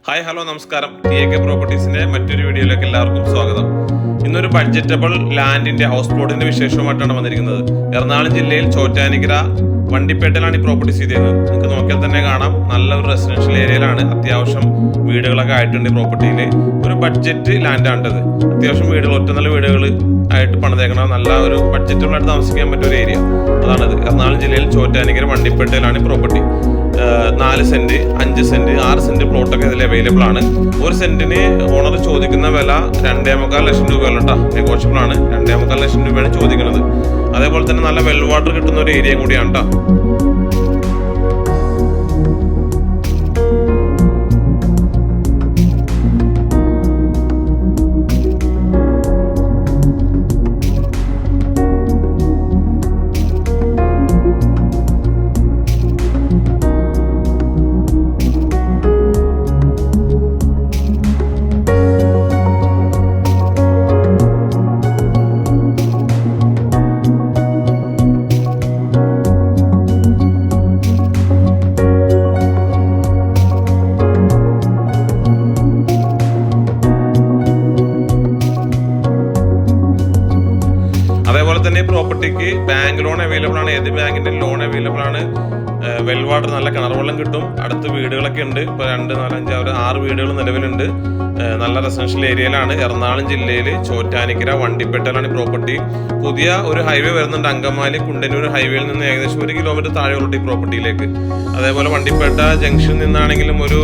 Hi hello നമസ്കാരം. TAK പ്രോപ്പർട്ടീസിന്റെ മറ്റൊരു വീഡിയോയിലേക്ക് എല്ലാവർക്കും സ്വാഗതം. ഇന്നൊരു ബഡ്ജറ്റബിൾ ലാൻഡിന്റെ ഹൗസ് പ്ലോട്ടിന്റെ വിശേഷവുമായിട്ടാണ് വന്നിരിക്കുന്നത്. എറണാകുളം ജില്ലയിൽ ചോറ്റാനിക്കര വണ്ടിപ്പേട്ടയിലാണ് ഈ പ്രോപ്പർട്ടി സ്ഥിതി ചെയ്യുന്നത്. നിങ്ങൾക്ക് നോക്കിയാൽ തന്നെ കാണാം, നല്ലൊരു റെസിഡൻഷ്യൽ ഏരിയയിലാണ്. അത്യാവശ്യം വീടുകളൊക്കെ ആയിട്ടുണ്ട്. ഈ പ്രോപ്പർട്ടിയിൽ ഒരു ബഡ്ജറ്റ് ലാൻഡാണിത്. അത്യാവശ്യം വീടുകൾ, ഒറ്റ നല്ല വീടുകൾ ആയിട്ട് പണിതേക്കണം. നല്ല ഒരു ബഡ്ജറ്റുകളായിട്ട് താമസിക്കാൻ പറ്റിയ ഒരു ഏരിയ അതാണിത്. എറണാകുളം ജില്ലയിൽ ചോറ്റാനിക്കര വണ്ടിപ്പേട്ടയിലാണ് ഈ പ്രോപ്പർട്ടി. 4 സെന്റ്, 5 സെന്റ്, 6 സെന്റ് പ്ലോട്ടൊക്കെ ഇതിൽ അവൈലബിൾ ആണ്. ഒരു സെന്റിന് ഓണർ ചോദിക്കുന്ന വില 2.25 ലക്ഷം രൂപയാണ് കേട്ടോ. നെഗോഷ്യബിൾ ആണ്. 2.25 ലക്ഷം രൂപയാണ് ചോദിക്കുന്നത്. അതേപോലെ തന്നെ നല്ല വെൽ വാട്ടർ കിട്ടുന്ന ഒരു ഏരിയ കൂടിയാണ് കേട്ടോ. അതേപോലെ തന്നെ പ്രോപ്പർട്ടിക്ക് ബാങ്ക് ലോൺ അവൈലബിൾ ആണ്. ഏത് ബാങ്കിന്റെ ലോൺ അവൈലബിൾ ആണ്. വെൽ വാട്ടർ, നല്ല കിണർ വെള്ളം കിട്ടും. അടുത്ത് വീടുകളൊക്കെ ഉണ്ട്. ഇപ്പോൾ 2, 4, 5, 6 വീടുകൾ നിലവിലുണ്ട്. നല്ല റെസിഡൻഷ്യൽ ഏരിയയിലാണ്. എറണാകുളം ജില്ലയിൽ ചോറ്റാനിക്കര വണ്ടിപ്പേട്ടയിലാണ് ഈ പ്രോപ്പർട്ടി. പുതിയ ഒരു ഹൈവേ വരുന്നുണ്ട്. അങ്കമാലി കുണ്ടന്നൂർ ഹൈവേയിൽ നിന്ന് ഏകദേശം 1 കിലോമീറ്റർ താഴെയുള്ള ഈ പ്രോപ്പർട്ടിയിലേക്ക്. അതേപോലെ വണ്ടിപ്പേട്ട ജംഗ്ഷനിൽ നിന്നാണെങ്കിലും ഒരു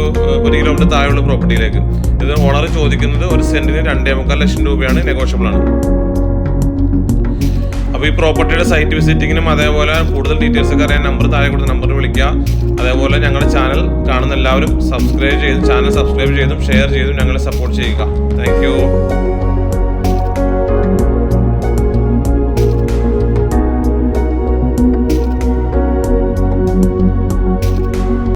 കിലോമീറ്റർ താഴെയുള്ള പ്രോപ്പർട്ടിയിലേക്ക്. ഇത് ഓണർ ചോദിക്കുന്നത് ഒരു സെന്റിന് 2.25 ലക്ഷം രൂപയാണ്. നെഗോഷ്യബിൾ ആണ്. അപ്പോൾ ഈ പ്രോപ്പർട്ടിയുടെ സൈറ്റ് വിസിറ്റിങ്ങിനും അതേപോലെ കൂടുതൽ ഡീറ്റെയിൽസ് ഒക്കെ അറിയാൻ താഴെ കൊടുത്ത നമ്പറിൽ വിളിക്കുക. അതേപോലെ ഞങ്ങളുടെ ചാനൽ കാണുന്ന എല്ലാവരും ചാനൽ സബ്സ്ക്രൈബ് ചെയ്തും ഷെയർ ചെയ്തും ഞങ്ങളെ സപ്പോർട്ട് ചെയ്യുക. Thank you.